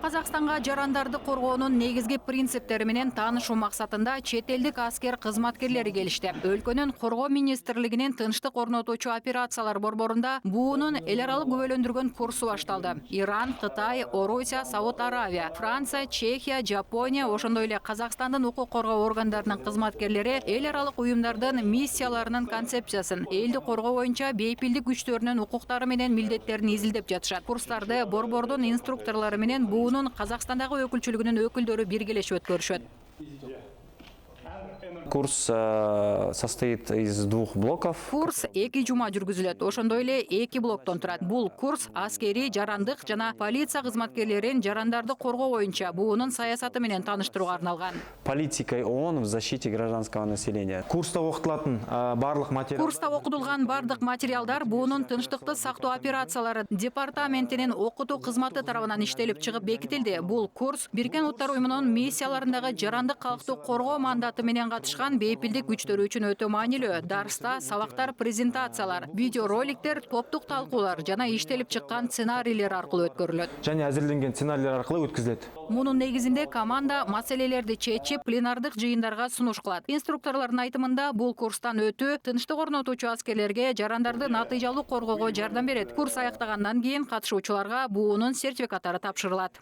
Казакстанга жарандарды коргоонун негизги принциптери менен таанышуу максатында чет элдик аскер кызматкерлери келишти. Өлкөнүн коргоо министрлигинин тынчтык орнотуучу операциялар борборунда буунун эл аралык күбөлөндүргөн курсу башталды. Иран, Кытай, Орусия, Сауд Аравия, Франция, Чехия, Жапония, ошондой эле Казакстандын укук коргоо органдарынын кызматкерлери эл аралык уюмдардын миссияларынын концепциясын, элди коргоо боюнча бейпилдик күчтөрүнүн укуктары менен милдеттерин изилдеп жатышат. Курстарды борбордун инструкторлору менен буунун Казакстандагы өкүлчүлүгүнүн өкүлдөрү биргелешип өткөрүшөт. Курс состоит из двух блоков. Курс 2 жума жүргүзүлөт. Ошондой эле 2 блоктон турат. Бул курс аскери, жарандык жана полиция кызматкерлерин жарандарды коргоо боюнча буунун саясаты менен тааныштырууга арналган. Политикой ООН в защите гражданского населения. Курста окутулатын барлык материал. Курста окутулган бардык материалдар буунун тынчтыкты сактоо операциялары департаментинин окутуу кызматы тарабынан иштелип чыгып бекитилди. Бул курс Бириккен Уттар уюмунун миссияларындагы жарандык калктуу коргоо мандаты менен катышкан бейпилдик күчтөрү үчүн өтө маанилүү. Дарста сабактар, презентациялар, видеороликтер, топтук талкуулар жана иштелип чыккан сценарийлер аркылуу өткөрүлөт. Жана әзірленген сценарийлер аркылуу өткөзүлөт. Мунун негизинде команда маселелерди чечип, пленардык жыйындарга сунуш кылат. Инструкторлордун айтымында бул курстан өтүү тынчтык орнотуучу аскерлерге жарандарды натыйжалуу коргоого жардам берет. Курс аяктагандан кийин катышуучуларга буунун сертификаттары тапшырылат.